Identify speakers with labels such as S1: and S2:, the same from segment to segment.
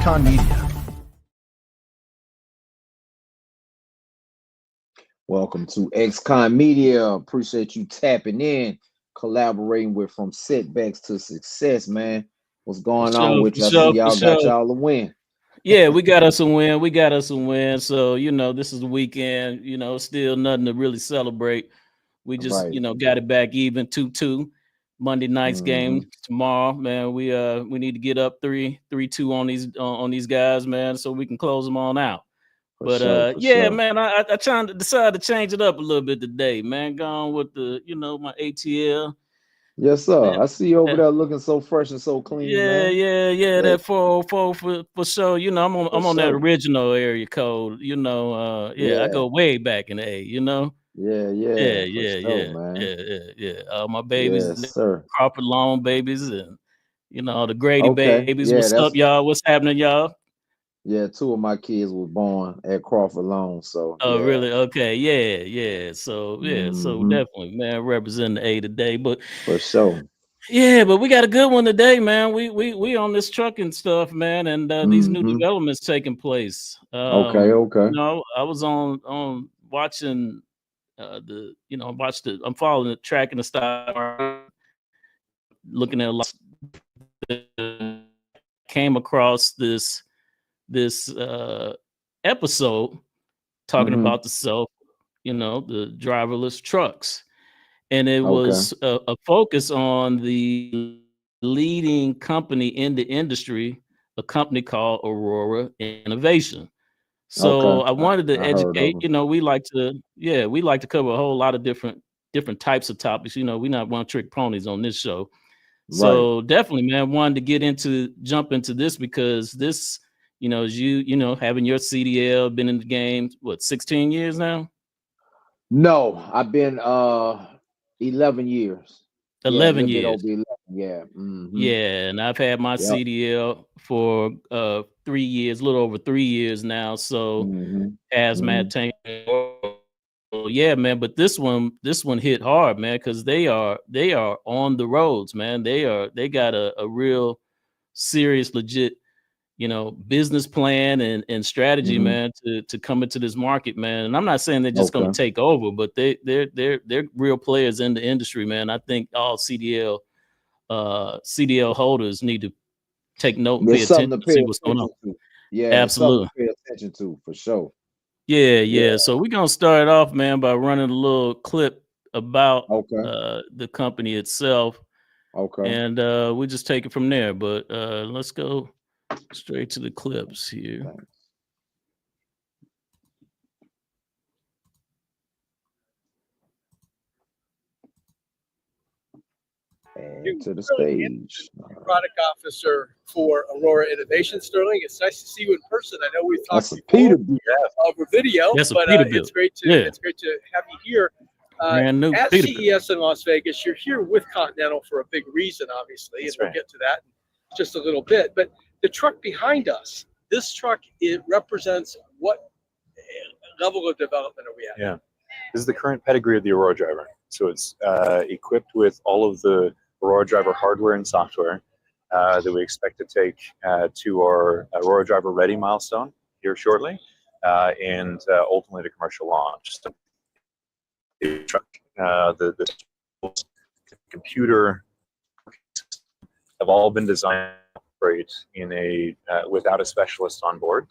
S1: XconMedia.
S2: Welcome to XconMedia. Appreciate you tapping in, collaborating with From Setbacks to Success, man. What's going on with you? I see y'all got y'all a win.
S3: Yeah, we got us a win. We got us a win. So, this is the weekend, still nothing to really celebrate. We just, got it back even 2-2. Monday night's game tomorrow, man. We need to get up 3-2 on these guys, man, so we can close them on out. But man, I trying to decide to change it up a little bit today, man. Gone with the, my ATL.
S2: Yes, sir. Man, I see you over there looking so fresh and so clean.
S3: Yeah,
S2: man.
S3: Yeah. That 404 for sure. I'm on that original area code. I go way back in the A.
S2: Yeah.
S3: My babies,
S2: yes, sir.
S3: Crawford Long babies, and the Grady babies. What's up, y'all? What's happening, y'all?
S2: Yeah, 2 of my kids were born at Crawford Long. So
S3: really? Okay, yeah. So so definitely, man, representing the A today, but
S2: for sure.
S3: Yeah, but we got a good one today, man. We on this trucking stuff, man, and these new developments taking place.
S2: Okay.
S3: I was on watching I'm following the tracking the stock, looking at a lot. Came across this episode talking about the driverless trucks. And it was a focus on the leading company in the industry, a company called Aurora Innovation. So I wanted to educate. We like to cover a whole lot of different types of topics. We're not one-trick ponies on this show. So definitely, man, wanted to jump into this because this, is having your CDL, been in the game, 16 years now?
S2: No, I've been 11 years.
S3: 11 years.
S2: Yeah.
S3: Yeah, and I've had my CDL for 3 years, a little over 3 years now. So hazmat tank. Yeah, man. But this one hit hard, man, because they are on the roads, man. They got a real serious, legit, business plan and strategy, man, to come into this market, man. And I'm not saying they're just going to take over, but they're real players in the industry, man. I think all CDL holders need to take note and pay attention to see what's going on.
S2: Yeah,
S3: absolutely.
S2: Pay attention to for sure.
S3: Yeah. So we're gonna start off, man, by running a little clip about the company itself. And we just take it from there. But let's go straight to the clips here.
S2: Thanks. And to the stage.
S4: Product officer for Aurora Innovation. Sterling, it's nice to see you in person. I know we've talked before over video, but it's great to have you here. At CES in Las Vegas, you're here with Continental for a big reason, obviously, and we'll get to that in just a little bit. But the truck behind us, this truck, it represents what level of development are we at?
S5: Yeah, this is the current pedigree of the Aurora Driver. So it's equipped with all of the Aurora Driver hardware and software that we expect to take to our Aurora Driver Ready milestone here shortly, and ultimately to commercial launch. So the truck, the computer have all been designed to operate in without a specialist on board,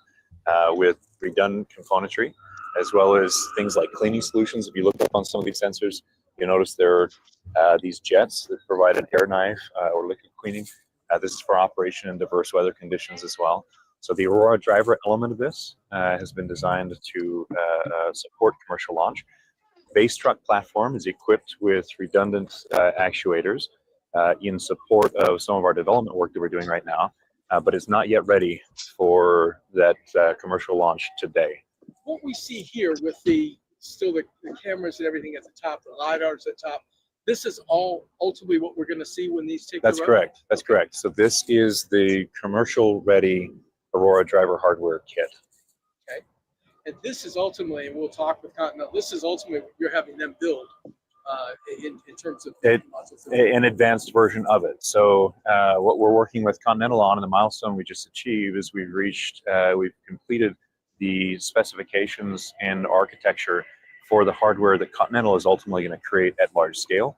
S5: with redundant componentry, as well as things like cleaning solutions. If you look up on some of these sensors, you notice there are these jets that provide an air knife or liquid cleaning. This is for operation in diverse weather conditions as well. So the Aurora Driver element of this has been designed to support commercial launch. Base truck platform is equipped with redundant actuators in support of some of our development work that we're doing right now, but it's not yet ready for that commercial launch today.
S4: What we see here with the cameras and everything at the top, the LiDARs at the top, this is all ultimately what we're going to see when these take the road?
S5: Correct. That's correct. So this is the commercial ready Aurora Driver hardware kit.
S4: Okay. And this is ultimately, and we'll talk with Continental, this is ultimately what you're having them build in terms of
S5: an advanced version of it. So what we're working with Continental on, and the milestone we just achieved, is we've completed the specifications and architecture for the hardware that Continental is ultimately going to create at large scale.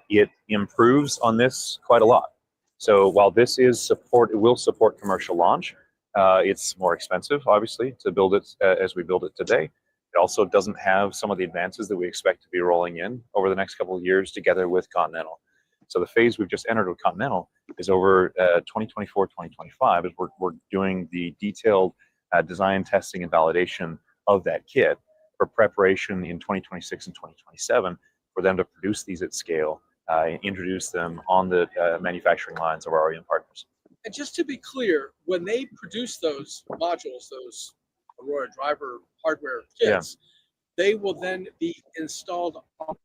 S5: It improves on this quite a lot. So while this is it will support commercial launch. It's more expensive, obviously, to build it as we build it today. It also doesn't have some of the advances that we expect to be rolling in over the next couple of years together with Continental. So the phase we've just entered with Continental is over 2024, 2025, as we're doing the detailed design, testing, and validation of that kit for preparation in 2026 and 2027 for them to produce these at scale and introduce them on the manufacturing lines of our OEM partners.
S4: And just to be clear, when they produce those modules, those Aurora driver hardware kits, they will then be installed on,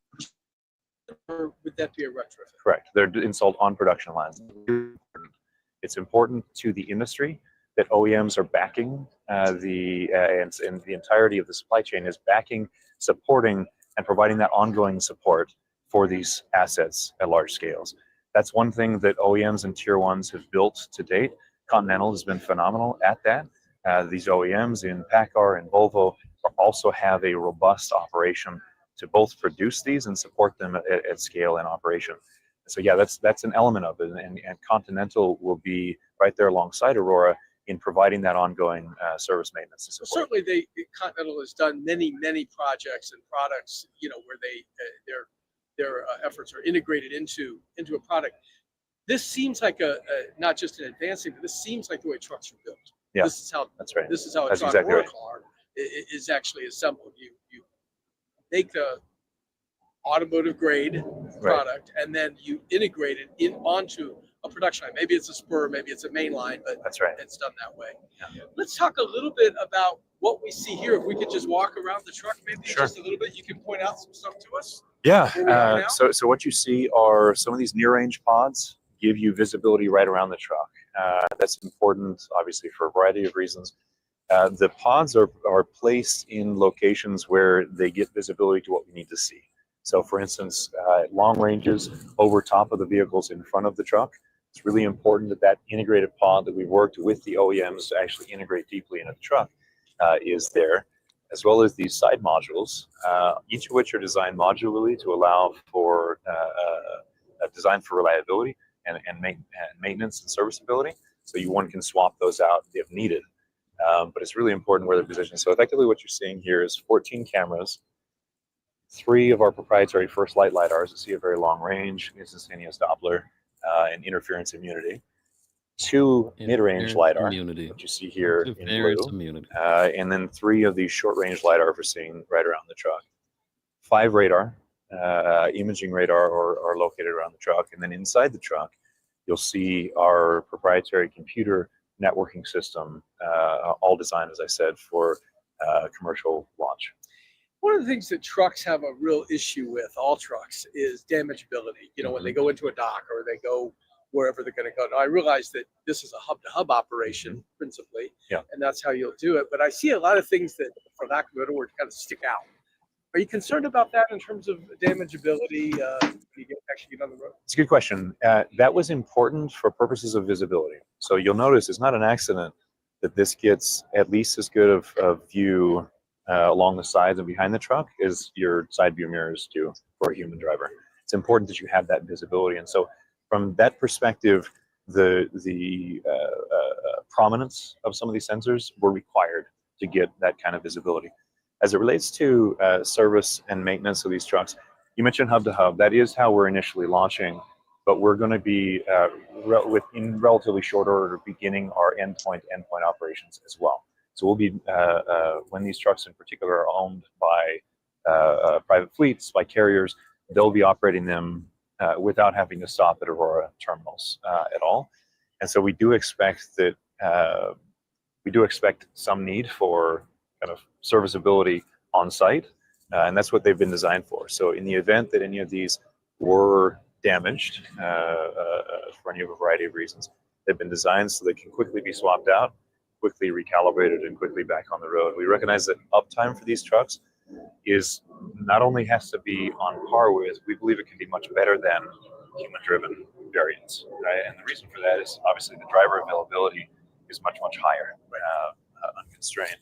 S4: or would that be a retrofit?
S5: Correct. They're installed on production lines. It's important to the industry that OEMs are backing and the entirety of the supply chain is backing, supporting, and providing that ongoing support for these assets at large scales. That's one thing that OEMs and tier ones have built to date. Continental has been phenomenal at that. These OEMs in PACCAR and Volvo also have a robust operation to both produce these and support them at scale and operation. So yeah, that's an element of it, and Continental will be right there alongside Aurora in providing that ongoing service maintenance and support.
S4: Certainly, Continental has done many projects and products, where their efforts are integrated into a product. This seems like not just an advancing, but this seems like the way trucks are built.
S5: Yeah,
S4: this is how
S5: that's right.
S4: This is how a
S5: that's
S4: truck
S5: exactly
S4: or a
S5: right.
S4: car is actually assembled. You make the automotive grade product, and then you integrate it onto a production line. Maybe it's a spur, maybe it's a main line, but
S5: that's right.
S4: It's done that way. Yeah. Let's talk a little bit about what we see here. If we could just walk around the truck, maybe just a little bit, you can point out some stuff to us.
S5: Yeah. So what you see are some of these near-range pods give you visibility right around the truck. That's important, obviously, for a variety of reasons. The pods are placed in locations where they get visibility to what we need to see. So, for instance, long ranges over top of the vehicles in front of the truck, it's really important that integrated pod that we worked with the OEMs to actually integrate deeply into the truck is there, as well as these side modules, each of which are designed modularly to allow for a design for reliability and maintenance and serviceability. So one can swap those out if needed. But it's really important where they're positioned. So effectively what you're seeing here is 14 cameras, 3 of our proprietary first light LiDARs to see a very long range, instantaneous Doppler, and interference immunity. 2 mid-range LiDAR, which you see here in blue, and then 3 of these short-range LiDAR for seeing right around the truck. 5 radar, imaging radar are located around the truck, and then inside the truck, you'll see our proprietary computer networking system, all designed, as I said, for commercial launch.
S4: One of the things that trucks have a real issue with, all trucks, is damageability. When they go into a dock or they go wherever they're going to go. Now, I realize that this is a hub-to-hub operation, principally, and that's how you'll do it. But I see a lot of things that, for lack of a better word, kind of stick out. Are you concerned about that in terms of damageability when you actually get on the road?
S5: It's a good question. That was important for purposes of visibility. So you'll notice it's not an accident that this gets at least as good of view along the sides and behind the truck as your side view mirrors do for a human driver. It's important that you have that visibility. And so from that perspective, the prominence of some of these sensors were required to get that kind of visibility. As it relates to service and maintenance of these trucks, you mentioned hub-to-hub. That is how we're initially launching, but we're going to be, in relatively short order, beginning our endpoint operations as well. So we'll be, when these trucks in particular are owned by private fleets, by carriers, they'll be operating them without having to stop at Aurora terminals at all. And so we do expect that, some need for kind of serviceability on site, and that's what they've been designed for. So in the event that any of these were damaged for any of a variety of reasons, they've been designed so they can quickly be swapped out, quickly recalibrated, and quickly back on the road. We recognize that uptime for these trucks is not only has to be on par with, we believe it can be much better than human-driven variants, right? And the reason for that is obviously the driver availability is much higher, unconstrained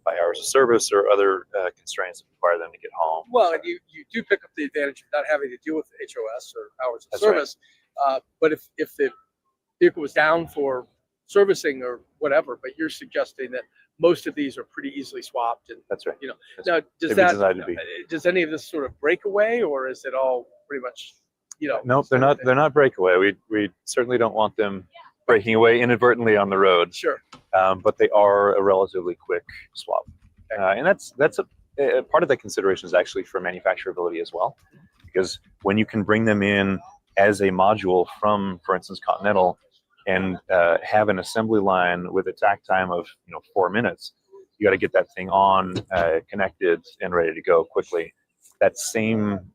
S5: by hours of service or other constraints that require them to get home.
S4: Well, and you do pick up the advantage of not having to deal with HOS or hours of service. Right. But if the vehicle was down for servicing or whatever, but you're suggesting that most of these are pretty easily swapped. And
S5: that's right.
S4: Now does any of this sort of break away, or is it all pretty much,
S5: Nope, they're not breakaway. We certainly don't want them breaking away inadvertently on the road.
S4: Sure.
S5: But they are a relatively quick swap. Okay. And that's a part of the consideration is actually for manufacturability as well, because when you can bring them in as a module from, for instance, Continental, and have an assembly line with a takt time of 4 minutes, you got to get that thing on, connected, and ready to go quickly. That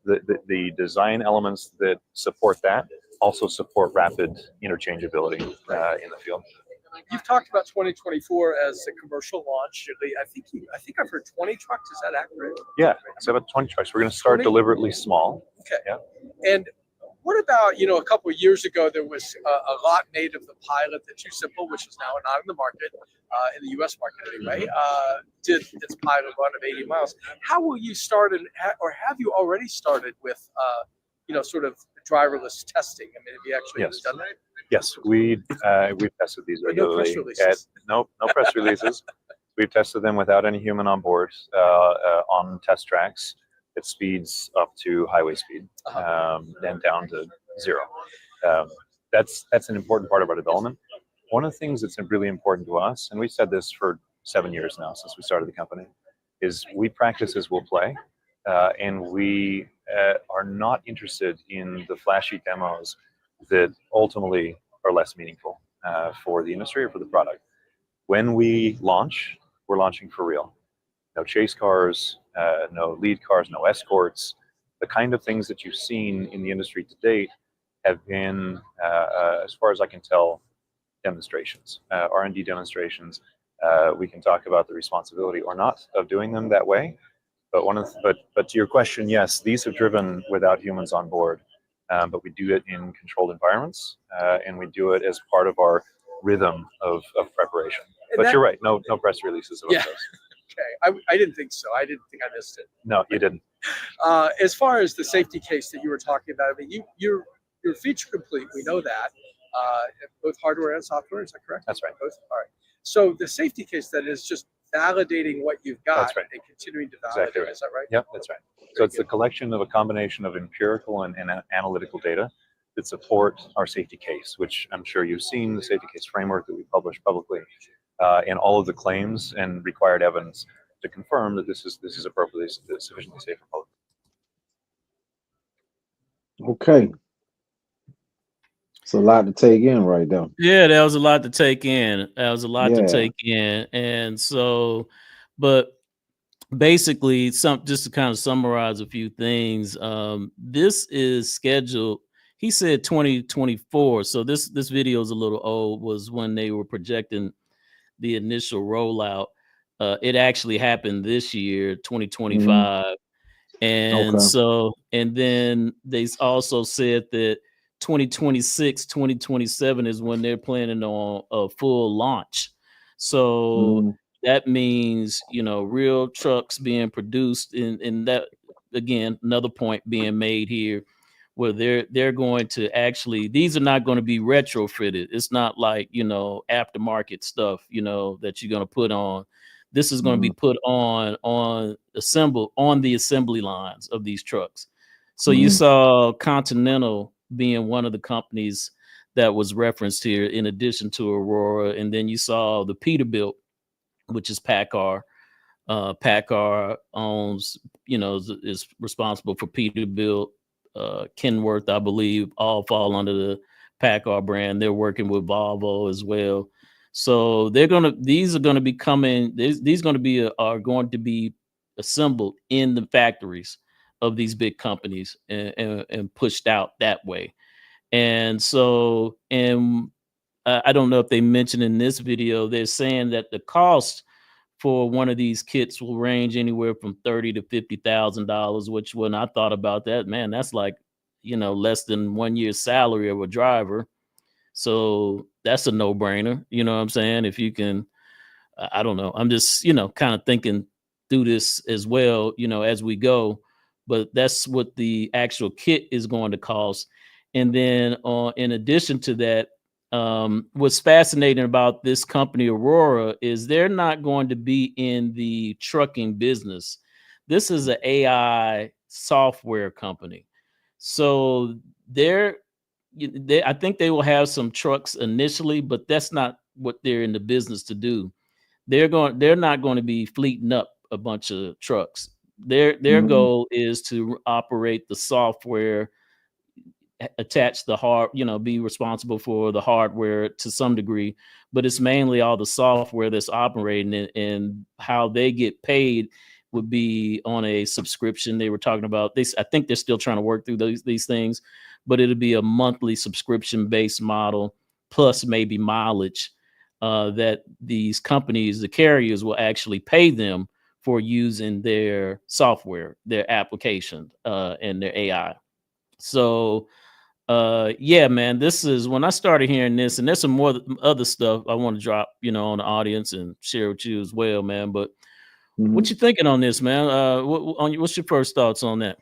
S5: the design elements that support that also support rapid interchangeability in the field.
S4: You've talked about 2024 as a commercial launch. I think I've heard 20 trucks. Is that accurate?
S5: Yeah, it's about 20 trucks. We're going to start deliberately small.
S4: Okay.
S5: Yeah.
S4: And what about, a couple of years ago, there was a lot made of the Pilot, the Too Simple, which is now not in the market, in the U.S. market anyway, did its pilot run of 80 miles. How will you start, or have you already started with, sort of driverless testing? I mean, have you actually done that?
S5: Yes, we've tested these regularly.
S4: No press releases.
S5: No press releases. We've tested them without any human on board on test tracks. It speeds up to highway speed, then down to 0. That's an important part of our development. One of the things that's really important to us, and we've said this for 7 years now since we started the company, is we practice as we'll play, and we are not interested in the flashy demos that ultimately are less meaningful for the industry or for the product. When we launch, we're launching for real. No chase cars, no lead cars, no escorts. The kind of things that you've seen in the industry to date have been, as far as I can tell, demonstrations, R&D demonstrations. We can talk about the responsibility or not of doing them that way. But to your question, yes, these have driven without humans on board, but we do it in controlled environments, and we do it as part of our rhythm of preparation. But you're right, no press releases about those.
S4: Okay, I didn't think so. I didn't think I missed it.
S5: No, you didn't.
S4: As far as the safety case that you were talking about, I mean, you're feature complete. We know that, both hardware and software. Is that correct?
S5: That's right.
S4: Both. All right. So the safety case that is just validating what you've got and continuing to validate.
S5: Exactly right.
S4: Is that right?
S5: Yep, that's right. So it's the collection of a combination of empirical and analytical data that support our safety case, which I'm sure you've seen, the safety case framework that we publish publicly, and all of the claims and required evidence to confirm that this is appropriately sufficiently safe for public.
S2: Okay. It's a lot to take in right now.
S3: Yeah, that was a lot to take in. To take in. And so, but basically, just to kind of summarize a few things, this is scheduled, he said 2024. So this video is a little old, was when they were projecting the initial rollout. It actually happened this year, 2025. And so, and then they also said that 2026, 2027 is when they're planning on a full launch. So that means, real trucks being produced in that, again, another point being made here, where they're going to actually, these are not going to be retrofitted. It's not like, aftermarket stuff, that you're going to put on. This is going to be put on the assembly lines of these trucks. So you saw Continental being one of the companies that was referenced here, in addition to Aurora. And then you saw the Peterbilt, which is PACCAR. PACCAR owns, is responsible for Peterbilt, Kenworth, I believe, all fall under the PACCAR brand. They're working with Volvo as well. So these are going to be assembled in the factories of these big companies and pushed out that way. And so, I don't know if they mentioned in this video, they're saying that the cost for one of these kits will range anywhere from $30,000 to $50,000, which when I thought about that, man, that's like, less than 1 year's salary of a driver. So that's a no-brainer. You know what I'm saying? If you can, I don't know. I'm just, kind of thinking through this as well, as we go. But that's what the actual kit is going to cost. And then in addition to that, what's fascinating about this company, Aurora, is they're not going to be in the trucking business. This is an AI software company. So I think they will have some trucks initially, but that's not what they're in the business to do. They're not going to be fleeting up a bunch of trucks. Their goal is to operate the software, attach the be responsible for the hardware to some degree, but it's mainly all the software that's operating and how they get paid would be on a subscription. They were talking about this. I think they're still trying to work through these things, but it'll be a monthly subscription based model plus maybe mileage that these companies, the carriers, will actually pay them for using their software, their application, and their AI. So yeah, man, this is when I started hearing this, and there's some more other stuff I want to drop, on the audience and share with you as well, man. But what you thinking on this, man? What's your first thoughts on that?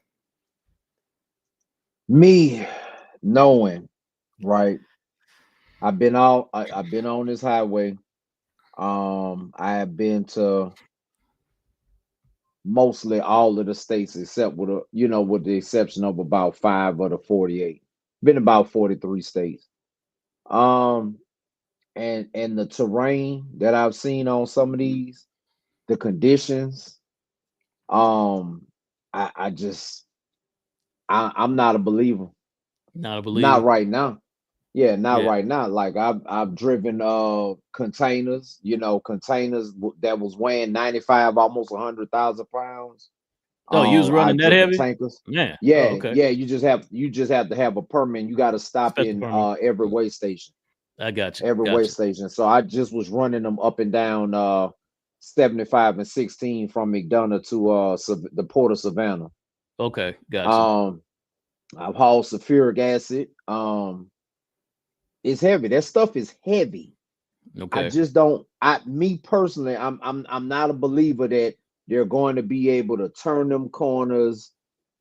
S2: Me knowing, right? I've been on this highway. I have been to mostly all of the states except with the exception of about 5 of the 48. Been about 43 states. And the terrain that I've seen on some of these, the conditions, I'm not a believer.
S3: Not a believer.
S2: Not right now. Yeah, not right now. Like I've driven containers, containers that was weighing 95, almost 100,000 pounds.
S3: Oh, you was running that heavy?
S2: Tankers.
S3: Yeah.
S2: Yeah.
S3: Oh, okay.
S2: Yeah. You just have to have a permit. You got to stop in every weigh station.
S3: I got you.
S2: Every weigh station. So I just was running them up and down 75 and 16 from McDonough to the Port of Savannah.
S3: Okay, gotcha.
S2: I've hauled sulfuric acid. It's heavy. That stuff is heavy.
S3: Okay.
S2: I just don't. Me personally, I'm not a believer that they're going to be able to turn them corners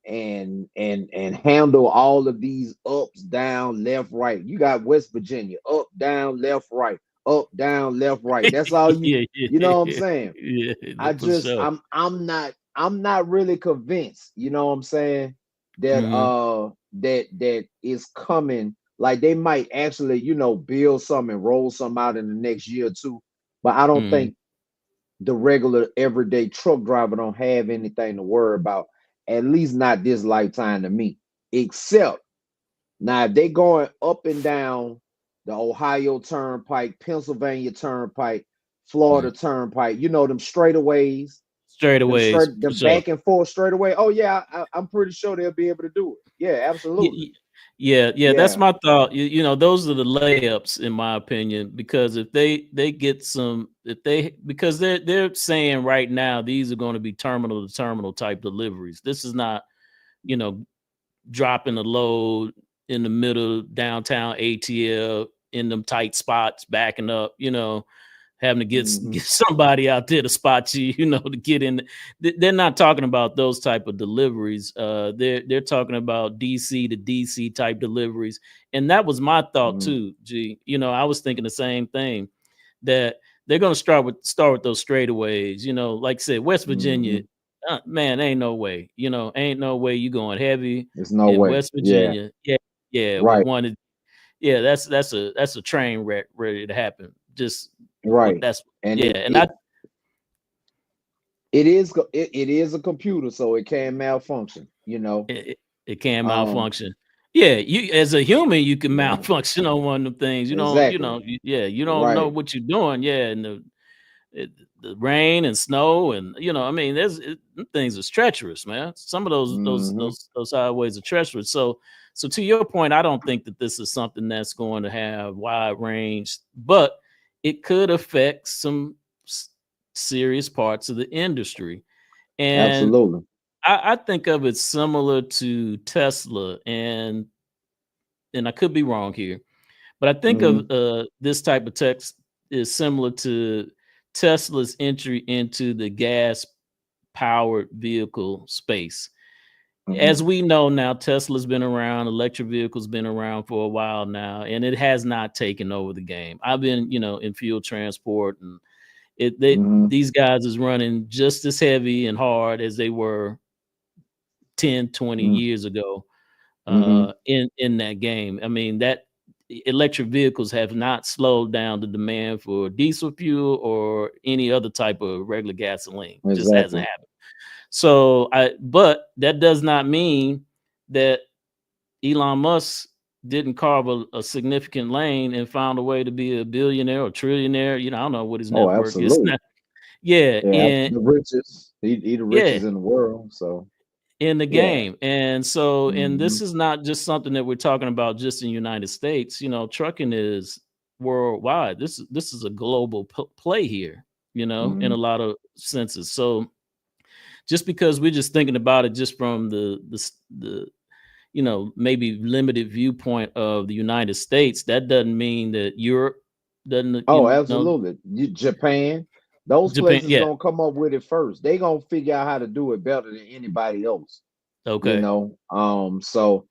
S2: and handle all of these ups, down, left, right. You got West Virginia, up, down, left, right, up, down, left, right. That's all you. You know what I'm saying?
S3: Yeah.
S2: I'm not really convinced. You know what I'm saying? That that is coming. Like they might actually, build some and roll some out in the next year or two. But I don't think the regular everyday truck driver don't have anything to worry about, at least not this lifetime to me. Except now if they going up and down the Ohio Turnpike, Pennsylvania Turnpike, Florida Turnpike, them straightaways. Them back and forth straightaway. Oh yeah, I'm pretty sure they'll be able to do it. Yeah, absolutely.
S3: Yeah, that's my thought. Those are the layups in my opinion, because if they get some, because they're saying right now these are going to be terminal to terminal type deliveries. This is not, dropping a load in the middle downtown ATL in them tight spots, backing up, having to get somebody out there to spot you, to get in. They're not talking about those type of deliveries. They're talking about DC to DC type deliveries. And that was my thought too, G. I was thinking the same thing, that they're going to start with those straightaways, like I said, West Virginia, man, ain't no way, ain't no way you going heavy.
S2: There's no way.
S3: West Virginia. Yeah.
S2: Right.
S3: That's a train wreck ready to happen. Just
S2: right.
S3: It
S2: is a computer, so it can malfunction.
S3: It can malfunction. Yeah, you as a human, you can malfunction on one of them things. You don't know what you're doing. Yeah, and the rain and snow, and things are treacherous, man. Some of those highways are treacherous. So to your point, I don't think that this is something that's going to have wide range, but it could affect some serious parts of the industry. And
S2: absolutely,
S3: I think of it similar to Tesla, and I could be wrong here, but I think of this type of tech is similar to Tesla's entry into the gas powered vehicle space. As we know now, Tesla's been around, electric vehicles been around for a while now, and it has not taken over the game. I've been, in fuel transport, and these guys is running just as heavy and hard as they were 10, 20 years ago in that game. I mean, that electric vehicles have not slowed down the demand for diesel fuel or any other type of regular gasoline. Exactly. Just hasn't happened. So but that does not mean that Elon Musk didn't carve a significant lane and found a way to be a billionaire or trillionaire. I don't know what his net worth is now. Yeah, and
S2: the richest. He the richest in the world. So
S3: in the game. And so, and this is not just something that we're talking about just in the United States. Trucking is worldwide. This is a global play here, in a lot of senses. So just because we're just thinking about it just from the maybe limited viewpoint of the United States, that doesn't mean that Europe doesn't.
S2: Absolutely. Japan. Those places gonna come up with it first. They gonna figure out how to do it better than anybody else.
S3: Okay.
S2: So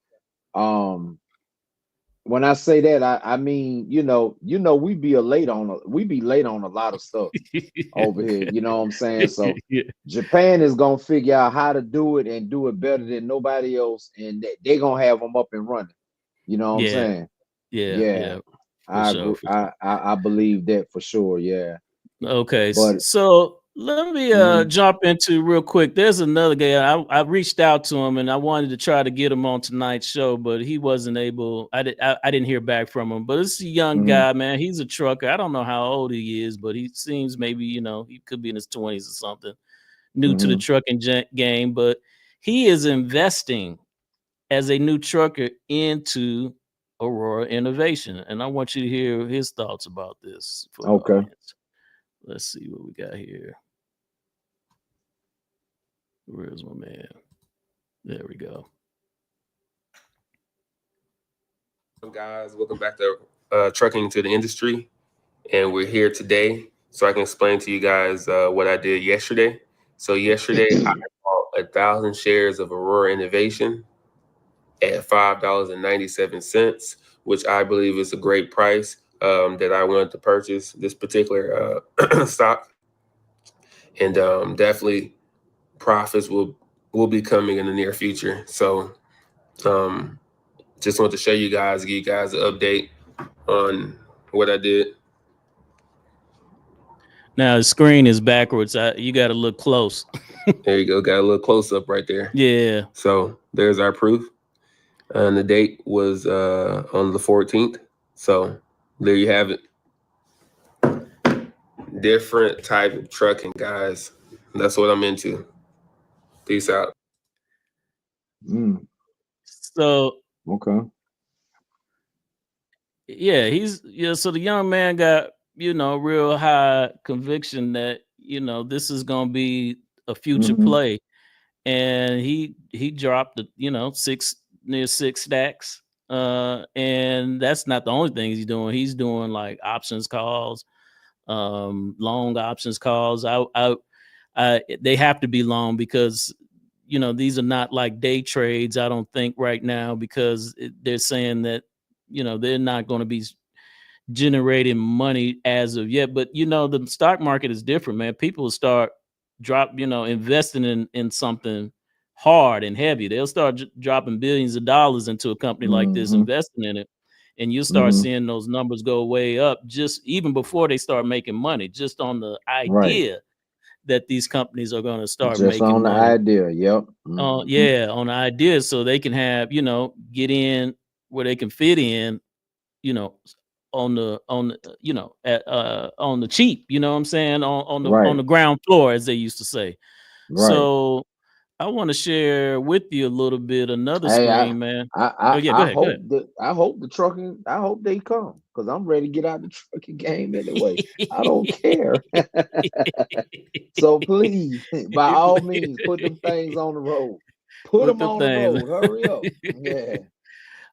S2: when I say that, I mean, we be late on a lot of stuff over here. You know what I'm saying? So Japan is gonna figure out how to do it and do it better than nobody else, and they're gonna have them up and running. You know what I'm saying?
S3: Yeah.
S2: I believe that for sure. Yeah.
S3: Okay, so let me jump into real quick. There's another guy. I reached out to him and I wanted to try to get him on tonight's show, but he wasn't able. I didn't hear back from him. But it's a young guy, man. He's a trucker. I don't know how old he is, but he seems maybe he could be in his 20s or something. New to the trucking game, but he is investing as a new trucker into Aurora Innovation, and I want you to hear his thoughts about this.
S2: Okay.
S3: Let's see what we got here. Where's my man? There we go.
S1: Guys, welcome back to Trucking to the Industry. And we're here today so I can explain to you guys what I did yesterday. So yesterday, I bought 1,000 shares of Aurora Innovation at $5.97, which I believe is a great price that I wanted to purchase this particular stock. And definitely profits will be coming in the near future. So just want to show you guys, give you guys an update on what I did.
S3: Now the screen is backwards. You got to look close.
S1: There you go. Got a little close up right there.
S3: Yeah.
S1: So there's our proof. And the date was on the 14th. So there you have it. Different type of trucking, guys. That's what I'm into. Peace out.
S3: So
S2: okay.
S3: Yeah, so the young man got, real high conviction that, this is gonna be a future play. And he dropped near six stacks. And that's not the only thing he's doing. He's doing like options calls, long options calls. They have to be long because these are not like day trades, I don't think right now, because they're saying that they're not going to be generating money as of yet. But the stock market is different, man. People start investing in something hard and heavy. They'll start dropping billions of dollars into a company like this, investing in it, and you'll start seeing those numbers go way up just even before they start making money, just on the idea that these companies are going to start
S2: just
S3: making
S2: on
S3: money.
S2: The idea. Yep.
S3: On the idea, so they can have get in where they can fit in, on the cheap, you know what I'm saying, on the ground floor, as they used to say. So I want to share with you a little bit another screen, man.
S2: I hope the trucking. I hope they come because I'm ready to get out the trucking game anyway. I don't care. So please, by all means, put them things on the road. Put them on the road. Hurry up. Yeah.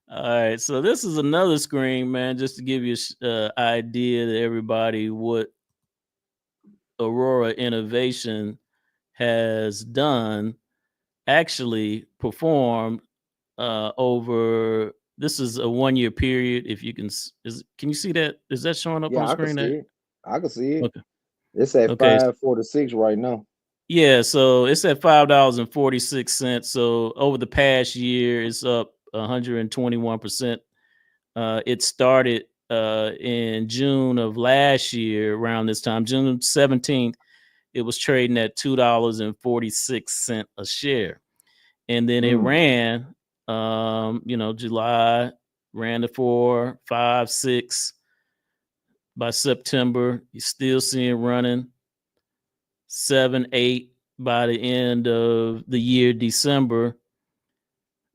S3: All right. So this is another screen, man, just to give you an idea to everybody what Aurora Innovation has done, actually performed over. This is a 1 year period. If you can, can you see that? Is that showing up on the screen?
S2: I can see it.
S3: Okay.
S2: It's at $5.46 right now.
S3: Yeah, so it's at $5.46. So over the past year, it's up 121%. It started in June of last year, around this time, June 17th. It was trading at $2.46 a share, and then it ran. July ran to 4, 5, 6. By September, you still see it running 7, 8 by the end of the year, December.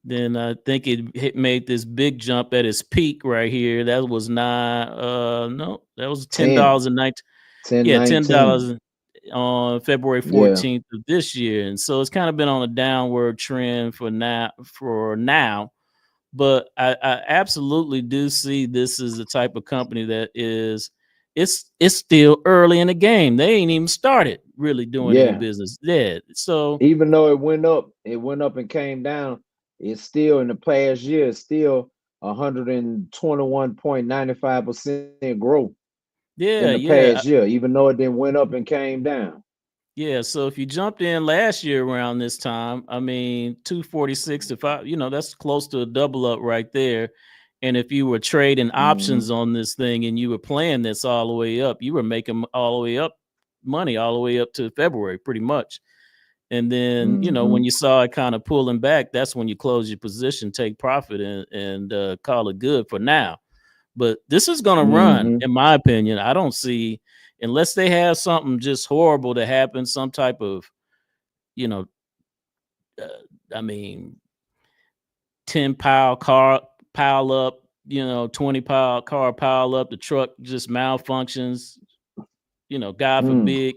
S3: Then I think it made this big jump at its peak right here. That was that was $10.19. Yeah, $10 on February 14th of this year. And so it's kind of been on a downward trend for now. But I absolutely do see this as the type of company that it's still early in the game. They ain't even started really doing any business. Yeah. So
S2: even though it went up and came down, it's still in the past year, it's still 121.95% growth.
S3: Yeah,
S2: in the past year, even though it then went up and came down.
S3: Yeah, so if you jumped in last year around this time, I mean, 246 to 5, that's close to a double up right there. And if you were trading options on this thing and you were playing this all the way up, you were making all the way up money all the way up to February, pretty much. And then, when you saw it kind of pulling back, that's when you close your position, take profit and call it good for now. But this is going to run, in my opinion. I don't see, unless they have something just horrible to happen, some type of, 10 car pile up, 20 car pile up, the truck just malfunctions, God forbid,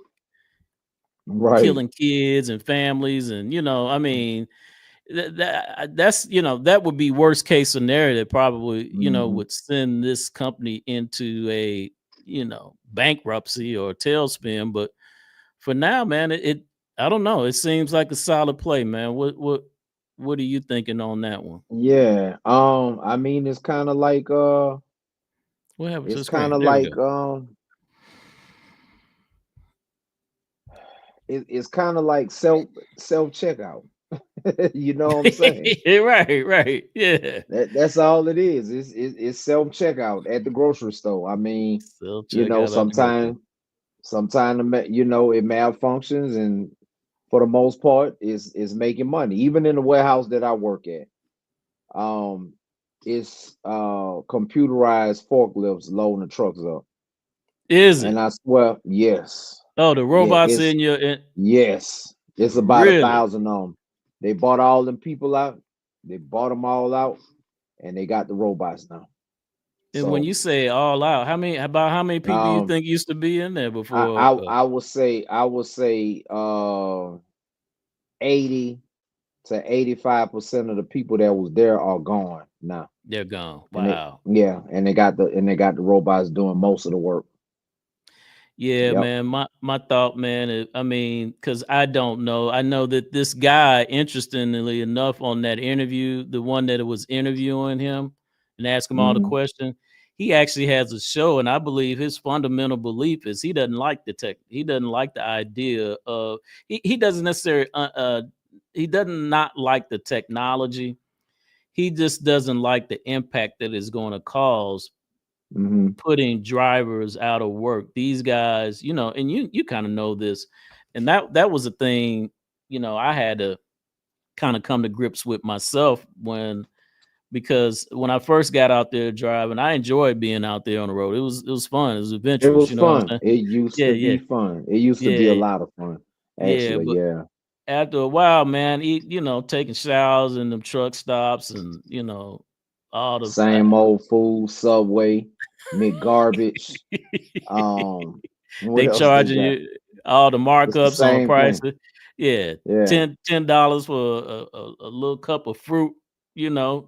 S3: killing kids and families. And, that's that would be worst case scenario that probably would send this company into a bankruptcy or tailspin. But for now, man, it I don't know, it seems like a solid play, man. What are you thinking on that one?
S2: I mean, it's kind of like
S3: what happened?
S2: It's kind of like it's kind of like self checkout. You know what I'm saying?
S3: Right. Yeah.
S2: That's all it is. It's self checkout at the grocery store. I mean, sometimes it malfunctions, and for the most part, is making money. Even in the warehouse that I work at, it's computerized forklifts loading the trucks up.
S3: Is it?
S2: And I swear, yes.
S3: Oh, the robots in your
S2: yes. It's about 1,000 on them. They bought all them people out. They bought them all out, and they got the robots now.
S3: And when you say all out, how many people you think used to be in there before?
S2: I would say 80 to 85% of the people that was there are gone now.
S3: They're gone. Wow.
S2: And they got the robots doing most of the work.
S3: Yeah, man. My thought, man, because I don't know. I know that this guy, interestingly enough, on that interview, the one that was interviewing him and ask him all the questions, he actually has a show, and I believe his fundamental belief is he doesn't like the tech. He doesn't like the idea of he doesn't necessarily he does not like the technology. He just doesn't like the impact that it's going to cause. Putting drivers out of work. These guys, and you kind of know this, and that was a thing, I had to kind of come to grips with myself because when I first got out there driving, I enjoyed being out there on the road. It was fun. It was adventurous.
S2: It was fun. It used to be fun. It used to be a lot of fun. Actually,
S3: after a while, man, taking showers in them truck stops and all the
S2: same old food, Subway, McGarbage.
S3: They charging you all the markups on prices.
S2: Thing.
S3: Yeah, $10 for a little cup of fruit. I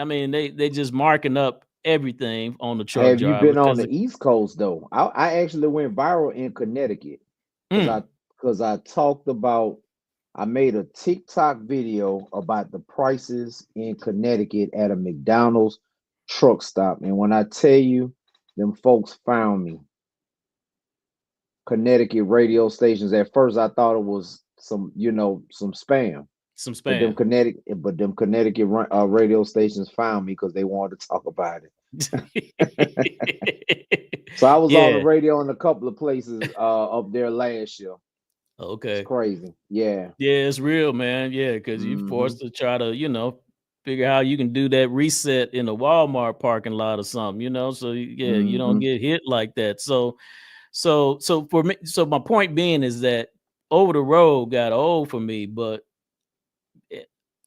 S3: mean, they just marking up everything on the truck.
S2: Have you been on the East Coast though? I actually went viral in Connecticut because I talked about. I made a TikTok video about the prices in Connecticut at a McDonald's truck stop, and when I tell you, them folks found me. Connecticut radio stations. At first, I thought it was some spam.
S3: Some spam.
S2: But them Connecticut radio stations found me because they wanted to talk about it. So I was on the radio in a couple of places up there last year.
S3: Okay.
S2: It's crazy. Yeah.
S3: Yeah, it's real, man. Yeah, because you're forced to try to, figure out how you can do that reset in a Walmart parking lot or something, So you don't get hit like that. So for me, my point being is that over the road got old for me, but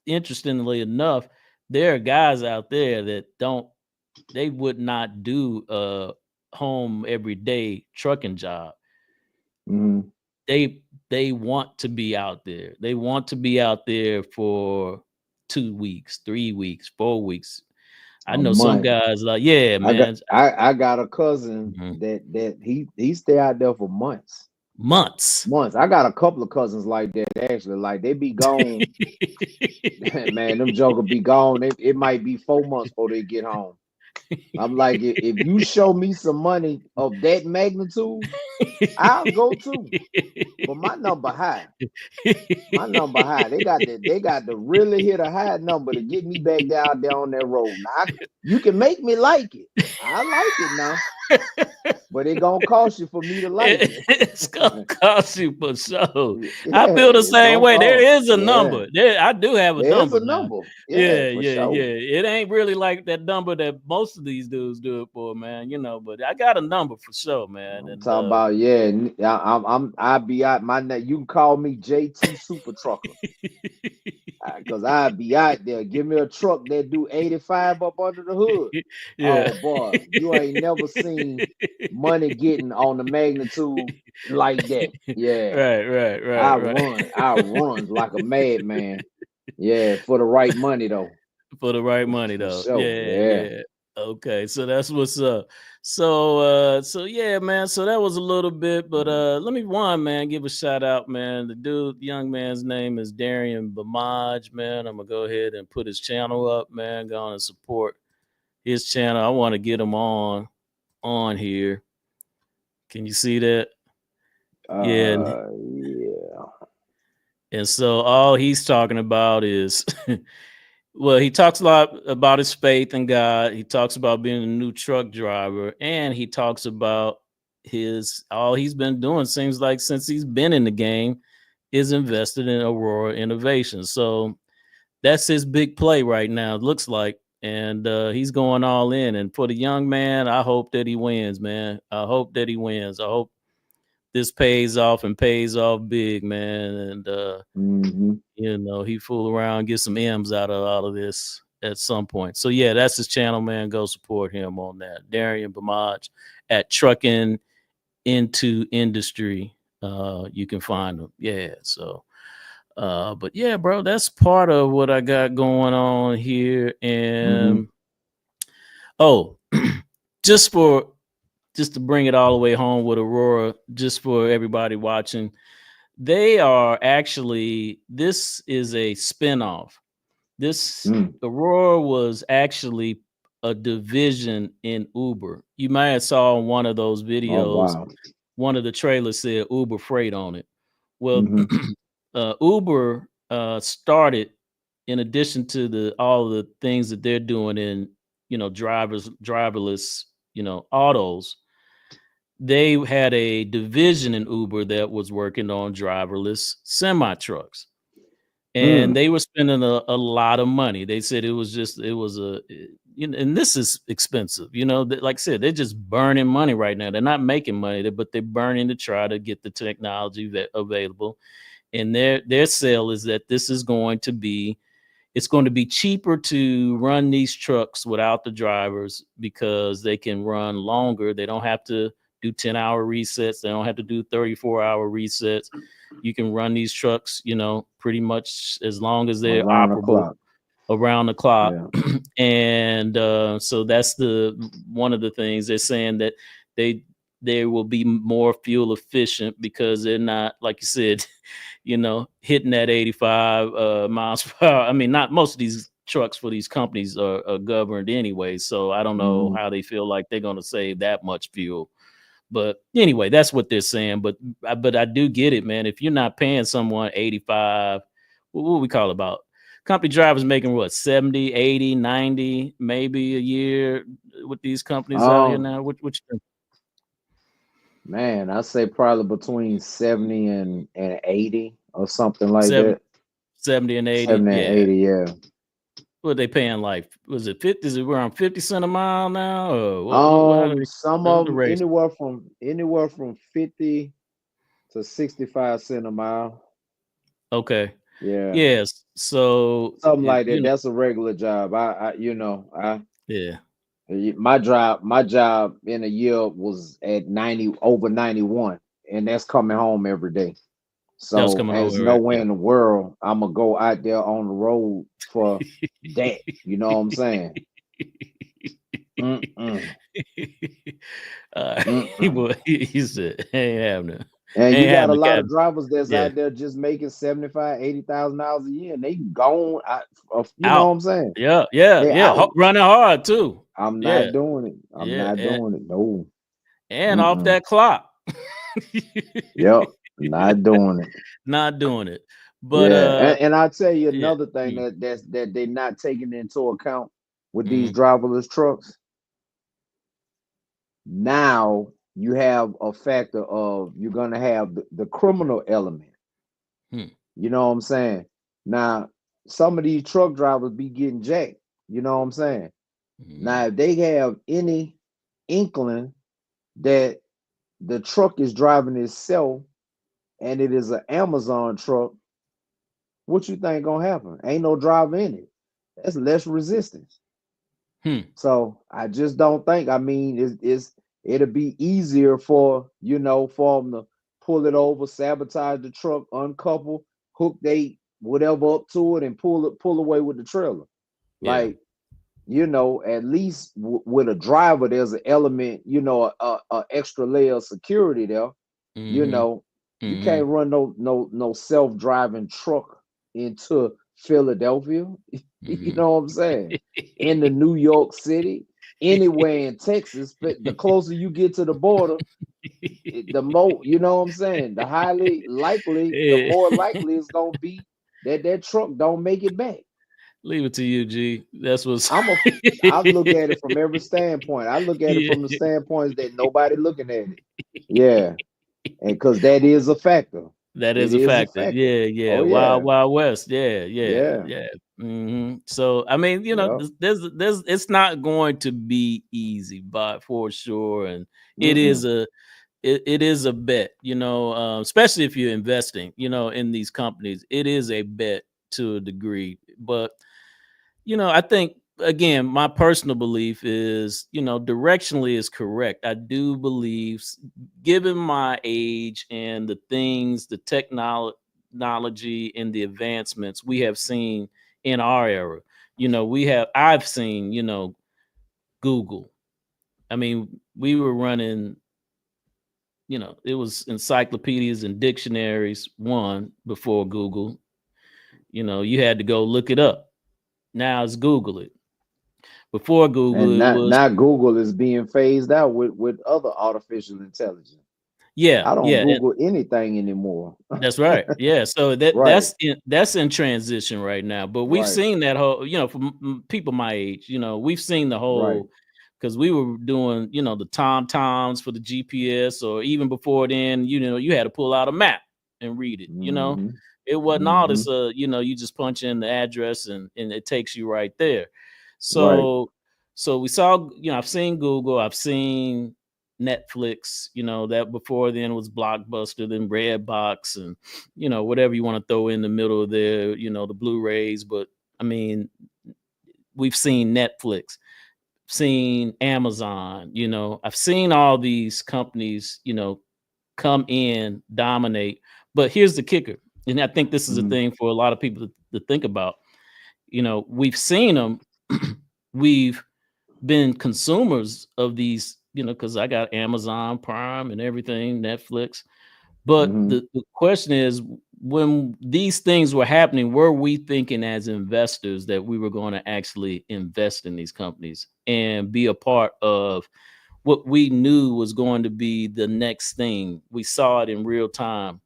S3: interestingly enough, there are guys out there that they would not do a home everyday trucking job. They want to be out there. They want to be out there for 2 weeks, 3 weeks, 4 weeks. I know some guys like, yeah, man.
S2: I got a cousin that he stay out there for months.
S3: Months.
S2: I got a couple of cousins like that actually. Like they be gone. Man, them jokers be gone. It might be 4 months before they get home. I'm like, if you show me some money of that magnitude, I'll go too. But my number high. My number high. They got to really hit a high number to get me back down there on that road. Now, you can make me like it. I like it now. But it gonna cost you for me to like it.
S3: It's gonna cost you for sure. Yeah, I feel the same way. There is a number. I do have a number.
S2: There's a number.
S3: Yeah. It ain't really like that number that most of these dudes do it for, man. But I got a number for sure, man.
S2: I'm talking about I'll be out my neck. You can call me JT Super Trucker. Because I'll be out there. Give me a truck that do 85 up under the hood. Yeah. Oh boy, you ain't never seen money getting on the magnitude like that. Yeah.
S3: Right.
S2: I run like a madman. Yeah, for the right money though.
S3: For the right money though. Sure. Yeah. Okay, so that's what's up. So yeah, man. So that was a little bit, but let me give a shout out, man. The young man's name is Darian Bamaj, man. I'm gonna go ahead and put his channel up, man. Go on and support his channel. I want to get him on here. Can you see that? Yeah. And so all he's talking about is well, he talks a lot about his faith in God. He talks about being a new truck driver, and he talks about all he's been doing, seems like since he's been in the game, is invested in Aurora Innovation. So that's his big play right now, it looks like. And he's going all in. And for the young man, I hope that he wins, man. I hope that he wins. I hope this pays off and pays off big, man. And he fool around, get some M's out of all of this at some point. So yeah, that's his channel, man. Go support him on that. Darian Bamaj at Trucking Into Industry. You can find him. Yeah. So but yeah, bro, that's part of what I got going on here. And just to bring it all the way home with Aurora, just for everybody watching, this is a spinoff. Aurora was actually a division in Uber. You might have saw in one of those videos, one of the trailers said Uber Freight on it. Well, Uber started, in addition to all the things that they're doing in, driverless, autos. They had a division in Uber that was working on driverless semi trucks, and they were spending a lot of money. They said and this is expensive, like I said, they're just burning money right now. They're not making money, but they're burning to try to get the technology available. And their sell is that this is going to be, it's going to be cheaper to run these trucks without the drivers because they can run longer. They don't have to do 10-hour resets. They don't have to do 34-hour resets. You can run these trucks, you know, pretty much as long as they're operable around the clock. Yeah. And so that's one of the things they're saying, that they will be more fuel efficient because they're not, like you said, you know, hitting that 85 miles per hour. I mean, not most of these trucks for these companies are governed anyway. So I don't know how they feel like they're going to save that much fuel. But anyway, that's what they're saying. But I do get it, man. If you're not paying someone 85, what we call about company drivers making what, 70, 80, 90, maybe a year with these companies out here now. What you think?
S2: Man, I say probably between 70 and 80 or something like
S3: 70,
S2: that.
S3: 70 and 80.
S2: 70 and 80, yeah.
S3: What are they paying? Like, was it 50? Is it around 50 cents a mile now?
S2: Or some of them anywhere from 50 to 65 cents a mile.
S3: Okay.
S2: Yeah.
S3: Yes. So
S2: something like that. That's a regular job.
S3: Yeah.
S2: My job in a year was at 90 over 91, and that's coming home every day. So there's nowhere in the world I'm gonna go out there on the road for that. You know what I'm saying?
S3: He said, ain't happening.
S2: And you got a lot of drivers that's out there just making $75,000-$80,000 a year, and they gone out. You know what I'm saying?
S3: Yeah. Running hard too.
S2: I'm not doing it. I'm not doing it. No.
S3: And off that clock.
S2: Yep. Not doing it.
S3: Not doing it. But
S2: and I'll tell you another thing that they're not taking into account with these driverless trucks. Now you have a factor of you're gonna have the criminal element. You know what I'm saying? Now, some of these truck drivers be getting jacked. You know what I'm saying? Now, if they have any inkling that the truck is driving itself and it is an Amazon truck, what you think gonna happen? Ain't no driver in it. That's less resistance. So I just don't think. I mean, it'll be easier for them to pull it over, sabotage the truck, uncouple, hook they whatever up to it, and pull away with the trailer. Like, at least with a driver, there's an element, a extra layer of security there. You can't run no self-driving truck into Philadelphia. You know what I'm saying? In the New York City, anywhere in Texas, but the closer you get to the border, the more, you know what I'm saying? The more likely it's gonna be that truck don't make it back.
S3: Leave it to you, G. That's what's
S2: I look at it from every standpoint. I look at it from the standpoints that nobody looking at it. Yeah. And because that is a factor.
S3: That is a factor. Yeah. Oh, yeah. Wild West. Yeah. So I mean, there's it's not going to be easy, but for sure, and it is a bet. Especially if you're investing, in these companies, it is a bet to a degree. But I think, again, my personal belief is, directionally is correct. I do believe, given my age and the things, the technology and the advancements we have seen in our era, I've seen, Google. I mean, we were running, it was encyclopedias and dictionaries, before Google. You had to go look it up. Now it's Google it. Before Google,
S2: now Google is being phased out with other artificial intelligence.
S3: Yeah,
S2: I don't Google anything anymore.
S3: That's right. Yeah, so that's in transition right now. But we've seen that whole, from people my age, we've seen the whole, because we were doing, the TomToms for the GPS, or even before then, you had to pull out a map and read it. It wasn't all this, you just punch in the address and it takes you right there. So we saw, I've seen Google, I've seen Netflix, you know, that before then was Blockbuster, then Redbox, and, you know, whatever you want to throw in the middle of there, you know, the Blu-rays. But I mean, we've seen Netflix, seen Amazon, you know, I've seen all these companies, you know, come in, dominate. But here's the kicker. And I think this is a thing for a lot of people to think about. You know, we've seen them. We've been consumers of these, you know, because I got Amazon Prime and everything, Netflix. But the question is, when these things were happening, were we thinking as investors that we were going to actually invest in these companies and be a part of what we knew was going to be the next thing? We saw it in real time.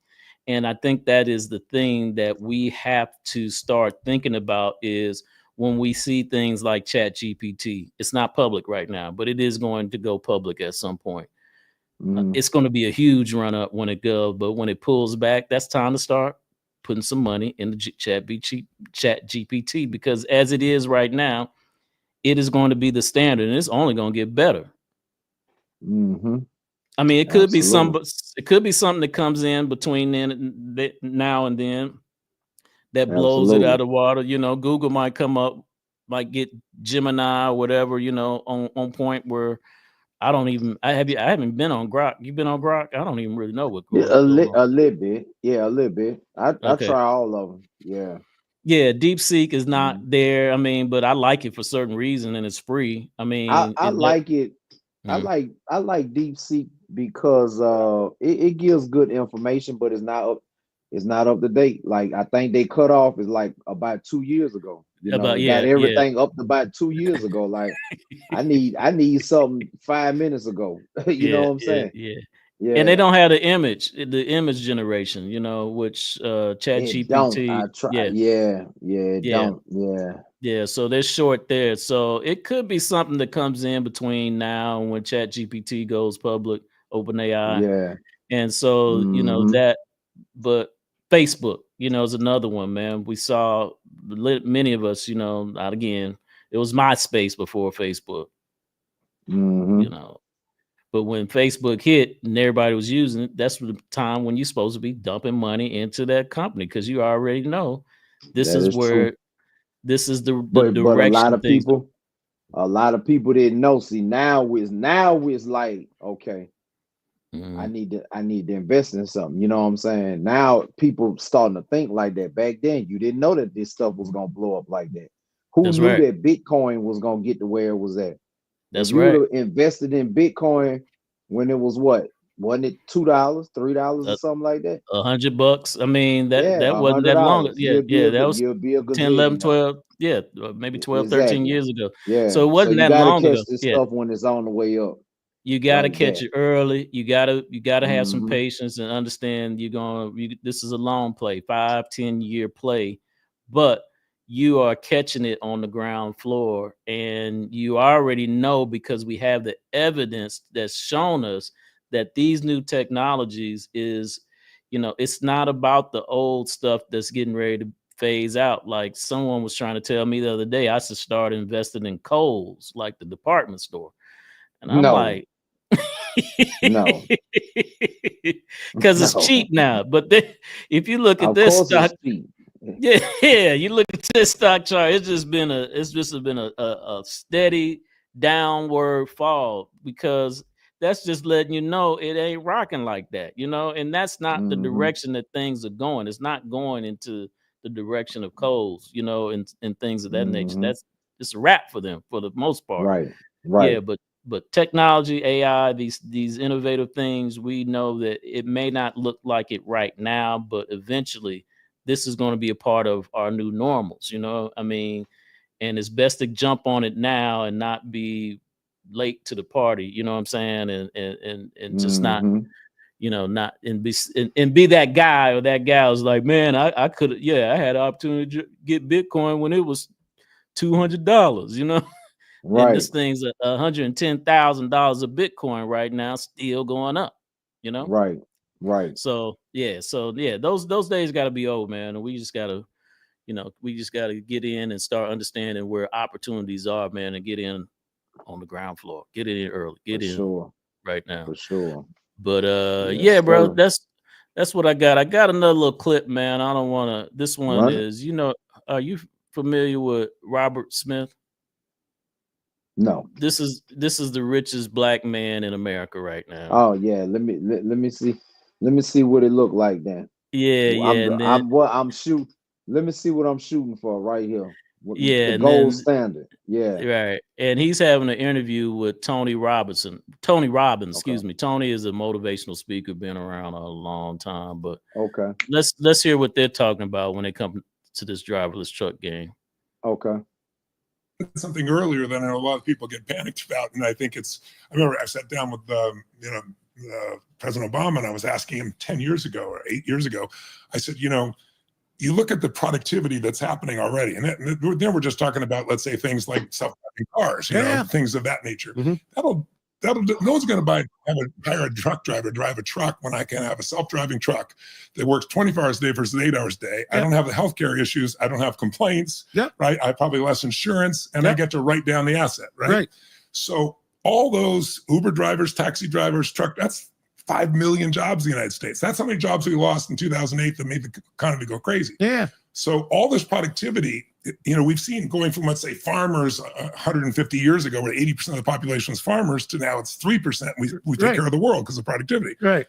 S3: And I think that is the thing that we have to start thinking about is when we see things like ChatGPT. It's not public right now, but it is going to go public at some point. It's going to be a huge run up when it goes, but when it pulls back, that's time to start putting some money in the ChatGPT, because as it is right now, it is going to be the standard, and it's only going to get better. I mean, it could be something that comes in between now and then that blows it out of the water. You know, Google might come up, might get Gemini or whatever, you know, on point where I haven't been on Grok. You've been on Grok? I don't even really know what Grok.
S2: A little bit. Yeah, a little bit. I try all of them. Yeah.
S3: Yeah, DeepSeek is not there. I mean, but I like it for certain reason, and it's free. I mean,
S2: I like it. I like DeepSeek because it gives good information, but it's not up to date. Like I think they cut off is like about 2 years ago. You know, got everything up to about 2 years ago. Like I need something 5 minutes ago. You know what I'm saying?
S3: Yeah. And they don't have the image generation, you know, which ChatGPT. Yeah, so they're short there. So it could be something that comes in between now and when ChatGPT goes public, OpenAI.
S2: Yeah.
S3: And so, you know, that, but Facebook, you know, is another one, man. We saw many of us, you know, not again, it was MySpace before Facebook, you know. But when Facebook hit and everybody was using it, that's the time when you're supposed to be dumping money into that company, because you already know this is where this is the direction.
S2: But a lot of people didn't know. See, now it's like, okay, I need to invest in something. You know what I'm saying? Now people starting to think like that. Back then, you didn't know that this stuff was gonna blow up like that. Who knew that Bitcoin was gonna get to where it was at?
S3: That's
S2: if you would have invested in Bitcoin when it was what? Wasn't it $2, $3 or something like that?
S3: $100. I mean, that wasn't that long. That was 10, 11, 12. Yeah, maybe 12, 13 years ago.
S2: Yeah.
S3: So it wasn't that long ago.
S2: This stuff when it's on the way up.
S3: You got to catch it early. You got to have some patience and understand this is a long play, 5-10 year play, but you are catching it on the ground floor, and you already know, because we have the evidence that's shown us that these new technologies is, you know, it's not about the old stuff that's getting ready to phase out. Like someone was trying to tell me the other day, I should start investing in Kohl's, like the department store. And I'm like,
S2: no,
S3: because it's cheap now. But then, if you look at this stock, you look at this stock chart, it's just been a steady downward fall, because that's just letting you know it ain't rocking like that, you know, and that's not the direction that things are going. It's not going into the direction of Kohl's, you know, and things of that nature. It's a wrap for them for the most part.
S2: Right.
S3: Yeah, but technology, AI, these innovative things, we know that it may not look like it right now, but eventually this is going to be a part of our new normals, you know. I mean, and it's best to jump on it now and not be late to the party, you know what I'm saying? And just not, you know, not and be that guy or that gal who's like, man, I could, I had an opportunity to get Bitcoin when it was $200, you know.
S2: Right.
S3: And this thing's $110,000 of Bitcoin right now, still going up, you know?
S2: Right.
S3: So those days got to be old, man. And we just got to, you know, get in and start understanding where opportunities are, man, and get in on the ground floor. Get in early. Get in right now.
S2: For sure.
S3: But
S2: Yes,
S3: yeah, bro,
S2: sir.
S3: that's what I got. I got another little clip, man. I don't want to. This one
S2: Run it.
S3: is, are you familiar with Robert Smith?
S2: No.
S3: This is the richest black man in America right now.
S2: Oh yeah, let me see. Let me see what it looked like then.
S3: Yeah,
S2: I'm shooting. Let me see what I'm shooting for right here. The
S3: and
S2: gold
S3: then,
S2: standard. Yeah.
S3: Right. And he's having an interview with Tony Robbins, excuse me. Tony is a motivational speaker, been around a long time. But
S2: okay.
S3: Let's hear what they're talking about when they come to this driverless truck game.
S2: Okay.
S6: Something earlier that I know a lot of people get panicked about, and I think I remember I sat down with President Obama, and I was asking him 10 years ago or 8 years ago. I said, you look at the productivity that's happening already, and then we're just talking about, let's say, things like self-driving cars, things of that nature. Mm-hmm. No one's going to hire a truck driver, drive a truck when I can have a self-driving truck that works 24 hours a day versus 8 hours a day. I don't have the healthcare issues. I don't have complaints, right? I have probably less insurance, and I get to write down the asset, right? So all those Uber drivers, taxi drivers, that's 5 million jobs in the United States. That's how many jobs we lost in 2008 that made the economy go crazy. Yeah. So all this productivity, we've seen going from, let's say, farmers 150 years ago, where 80% of the population was farmers, to now it's 3%. We take care of the world because of productivity. Right.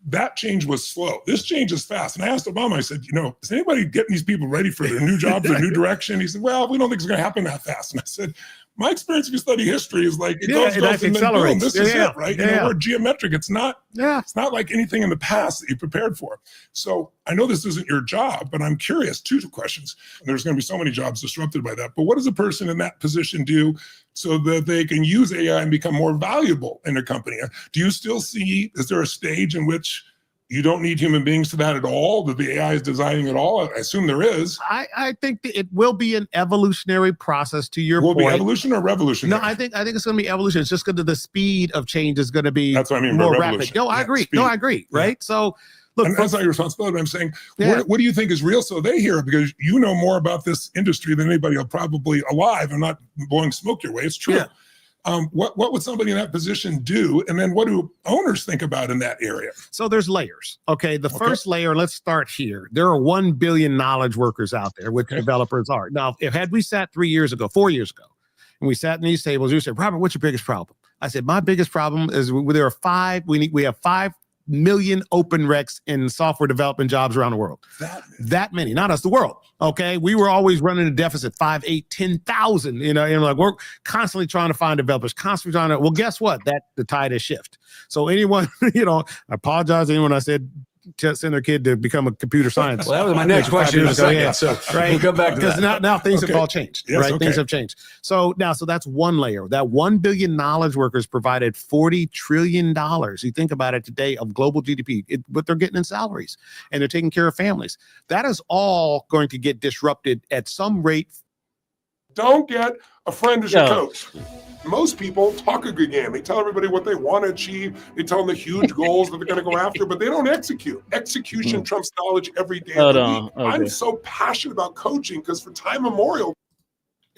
S6: That change was slow. This change is fast. And I asked Obama, I said, is anybody getting these people ready for their new jobs, their new direction? He said, well, we don't think it's going to happen that fast. And I said, my experience, if you study history, is like it goes and then boom, this is it, right? We're geometric. It's not like anything in the past that you prepared for. So I know this isn't your job, but I'm curious, two questions. There's going to be so many jobs disrupted by that. But what does a person in that position do so that they can use AI and become more valuable in their company? Do you still see, is there a stage in which you don't need human beings to that at all, that the AI is designing it all? I assume there is.
S7: I think that it will be an evolutionary process, to your point.
S6: Will it be evolution or revolutionary?
S7: No, I think it's going to be evolution. It's just because the speed of change is going to be
S6: That's what I mean
S7: more
S6: by
S7: rapid. No, I agree.
S6: Speed.
S7: No, I agree. Right. So look,
S6: and that's not your responsibility. I'm saying, what do you think is real? So they hear it, because you know more about this industry than anybody probably alive. I'm not blowing smoke your way. It's true. Yeah. What would somebody in that position do? And then what do owners think about in that area?
S7: So there's layers. Okay. The first layer, let's start here. There are 1 billion knowledge workers out there, which developers are. Now, had we sat 4 years ago, and we sat in these tables, you said, Robert, what's your biggest problem? I said, my biggest problem is we have 5 million open recs in software development jobs around the world. That many, not us, the world. Okay. We were always running a deficit, 5, 8, 10,000, and like we're constantly trying to find developers, well, guess what? The tide has shifted. So anyone, I apologize to anyone I said send their kid to become a computer science.
S8: Well, that was my next question. So we'll come back to that.
S7: Because now things have all changed, right? Okay. Things have changed. So that's one layer. That 1 billion knowledge workers provided $40 trillion. You think about it today of global GDP, what they're getting in salaries, and they're taking care of families. That is all going to get disrupted at some rate.
S6: Don't get a friend as your coach. Most people talk a good game. They tell everybody what they want to achieve. They tell them the huge goals that they're going to go after, but they don't execute. Execution trumps knowledge every day of the week. Okay. I'm so passionate about coaching because for time immemorial,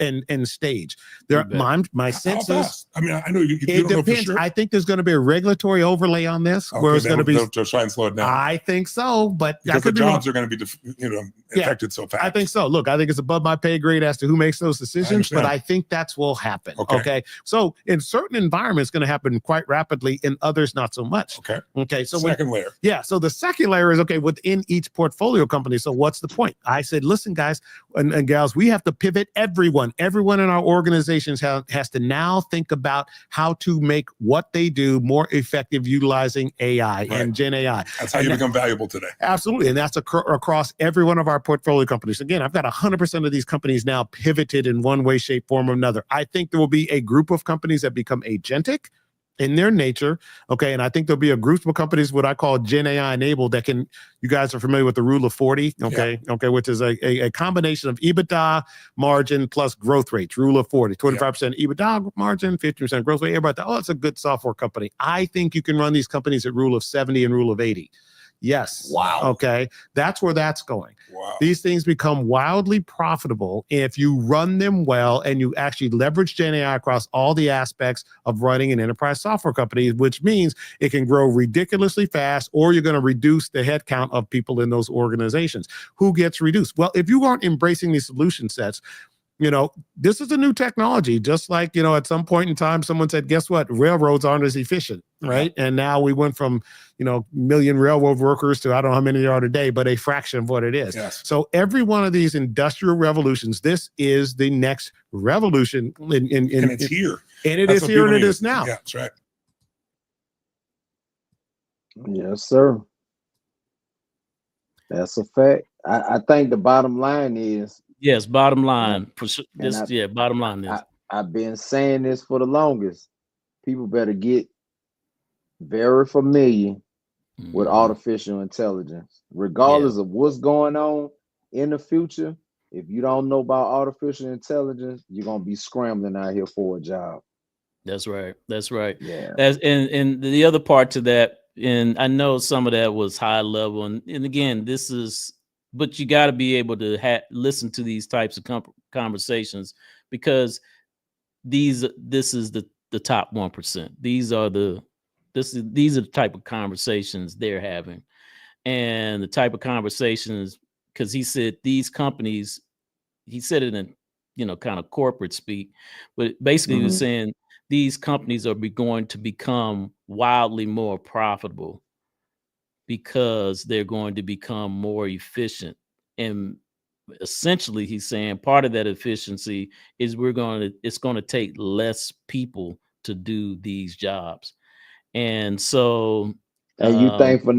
S7: and stage. My sense is,
S6: I mean, I know you
S7: it
S6: don't
S7: depends.
S6: Know for sure.
S7: I think there's going to be a regulatory overlay on this, where it's going to be
S6: to try and slow it down.
S7: I think so, but
S6: because the jobs are going to be, affected so fast.
S7: I think so. Look, I think it's above my pay grade as to who makes those decisions, but I think that's will happen. Okay. So in certain environments, it's going to happen quite rapidly. In others, not so much. Okay. So
S6: second layer.
S7: Yeah. So the second layer is within each portfolio company. So what's the point? I said, listen, guys and gals, we have to pivot everyone. Everyone in our organizations has to now think about how to make what they do more effective utilizing AI and Gen AI.
S6: That's how you become valuable today.
S7: Absolutely. And that's across every one of our portfolio companies. Again, I've got 100% of these companies now pivoted in one way, shape, form, or another. I think there will be a group of companies that become agentic in their nature. Okay. And I think there'll be a group of companies, what I call Gen AI enabled, that can, you guys are familiar with the rule of 40. Okay. Which is a combination of EBITDA margin plus growth rates. Rule of 40, 25% EBITDA margin, 50% growth rate. Everybody thought, it's a good software company. I think you can run these companies at rule of 70 and rule of 80. Yes.
S2: Wow.
S7: Okay. That's where that's going.
S6: Wow.
S7: These things become wildly profitable if you run them well and you actually leverage Gen AI across all the aspects of running an enterprise software company, which means it can grow ridiculously fast, or you're going to reduce the headcount of people in those organizations. Who gets reduced? Well, if you aren't embracing these solution sets, this is a new technology. Just like, at some point in time, someone said, guess what? Railroads aren't as efficient, right? And now we went from, million railroad workers to I don't know how many there are today, but a fraction of what it is.
S6: Yes.
S7: So every one of these industrial revolutions, this is the next revolution.
S6: And it's here.
S7: And it is here and it is now.
S6: Yeah, that's right.
S2: Yes, sir. That's a fact. I think the bottom line is,
S3: yes, bottom line. Bottom line is,
S2: I've been saying this for the longest. People better get very familiar with artificial intelligence, regardless of what's going on in the future. If you don't know about artificial intelligence, you're gonna be scrambling out here for a job.
S3: That's right. That's right.
S2: Yeah.
S3: And the other part to that, and I know some of that was high level, and again, but you got to be able to listen to these types of conversations, because this is the top 1%. These are the type of conversations they're having, and the type of conversations, because he said these companies, he said it in kind of corporate speak, but basically he was saying these companies are going to become wildly more profitable because they're going to become more efficient. And essentially he's saying part of that efficiency is it's going to take less people to do these jobs. And so
S2: and you think for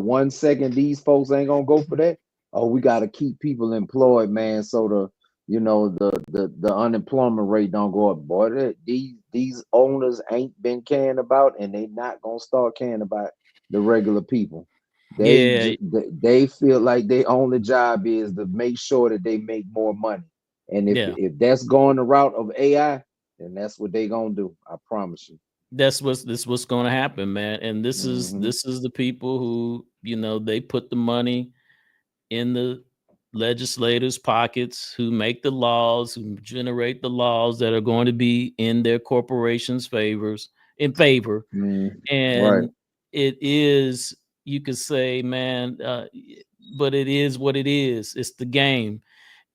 S2: 1 second these folks ain't gonna go for that? Oh, we got to keep people employed, man, so the unemployment rate don't go up. Boy, these owners ain't been caring about, and they not gonna start caring about the regular people. They feel like their only job is to make sure that they make more money. And if that's going the route of AI, then that's what they gonna do. I promise you.
S3: That's what's going to happen, man. And this is the people who, they put the money in the legislators' pockets, who make the laws, who generate the laws that are going to be in their corporations' favor. And it is, you could say, man, but it is what it is. It's the game,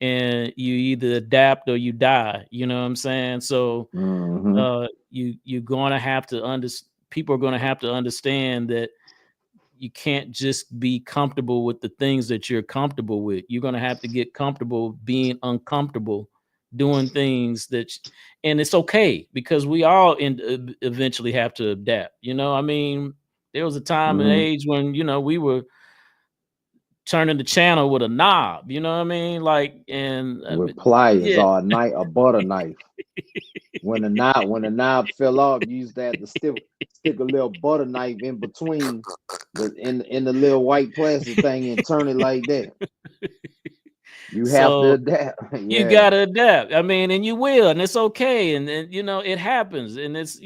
S3: and you either adapt or you die. You know what I'm saying? So you're going to have to people are going to have to understand that you can't just be comfortable with the things that you're comfortable with. You're going to have to get comfortable being uncomfortable, doing things and it's okay, because we all eventually have to adapt. I mean, there was a time and age when, we were turning the channel with a knob, you know what I mean? Like, and
S2: with pliers or a butter knife. When the knob fell off, you used to have to stick a little butter knife in between in the little white plastic thing and turn it like that. You have to adapt.
S3: You gotta adapt. I mean, and you will, and it's okay. And it happens, and it's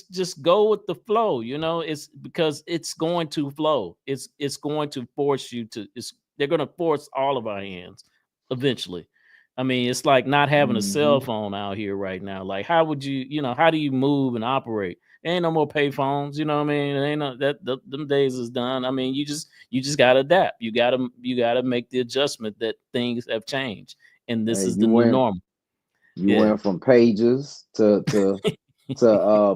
S3: just go with the flow. It's because it's going to flow. It's going to force you to. They're going to force all of our hands eventually. I mean, it's like not having a cell phone out here right now. Like, how would you, how do you move and operate? There ain't no more pay phones, you know what I mean? It ain't no, them days is done. I mean, you just gotta adapt. You gotta make the adjustment that things have changed, and this is the new normal.
S2: You went from pages to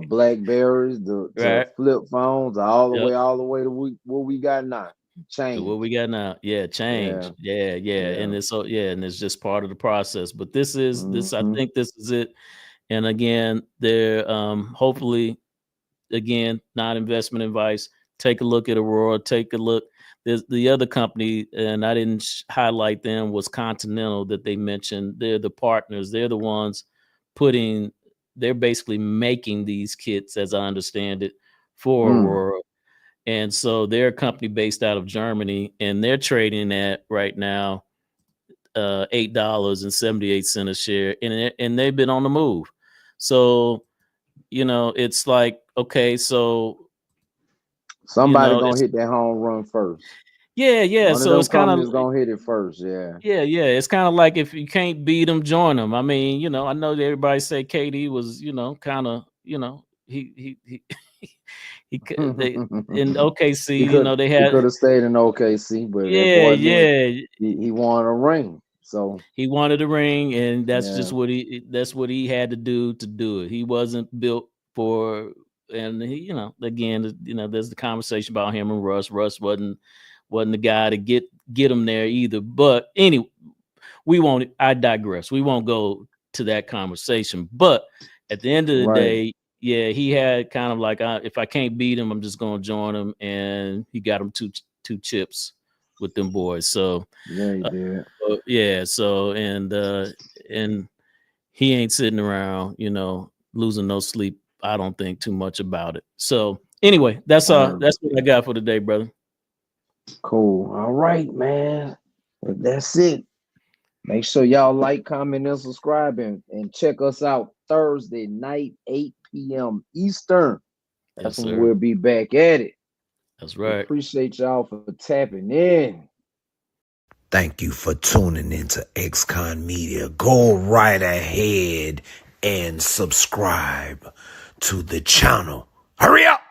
S2: Blackberries to flip phones, all the way to what we got now. Change.
S3: What we got now, change. Yeah. And it's and it's just part of the process. But this is I think this is it. And again, they're hopefully, again, not investment advice. Take a look at Aurora. Take a look. There's the other company, and I didn't highlight them, was Continental, that they mentioned. They're the partners. They're the ones they're basically making these kits, as I understand it, for Aurora. And so they're a company based out of Germany, and they're trading at right now $8.78 a share, and they've been on the move. So, it's like, okay, so
S2: Somebody gonna hit that home run first.
S3: Yeah. So it's kind of
S2: gonna hit it first. Yeah.
S3: It's kind of like if you can't beat them, join them. I mean, I know that everybody say KD was, kind of, he in OKC, they had.
S2: He could have stayed in OKC, but he wanted a ring. So
S3: he wanted a ring, and that's just what he had to do it. He wasn't built for, and he, again, there's the conversation about him and Russ. Russ wasn't the guy to get him there either. But anyway, I digress. We won't go to that conversation. But at the end of the day, he had kind of like, if I can't beat him, I'm just going to join him, and he got him two chips with them boys. So
S2: he did.
S3: So and he ain't sitting around, losing no sleep. I don't think too much about it. So anyway, that's what I got for today, brother.
S2: Cool. All right, man. Well, that's it. Make sure y'all like, comment, and subscribe, and check us out Thursday night, 8 p.m. Eastern. That's when we'll be back at it.
S3: That's right.
S2: Appreciate y'all for tapping in.
S9: Thank you for tuning into XconMedia. Go right ahead and subscribe to the channel. Hurry up!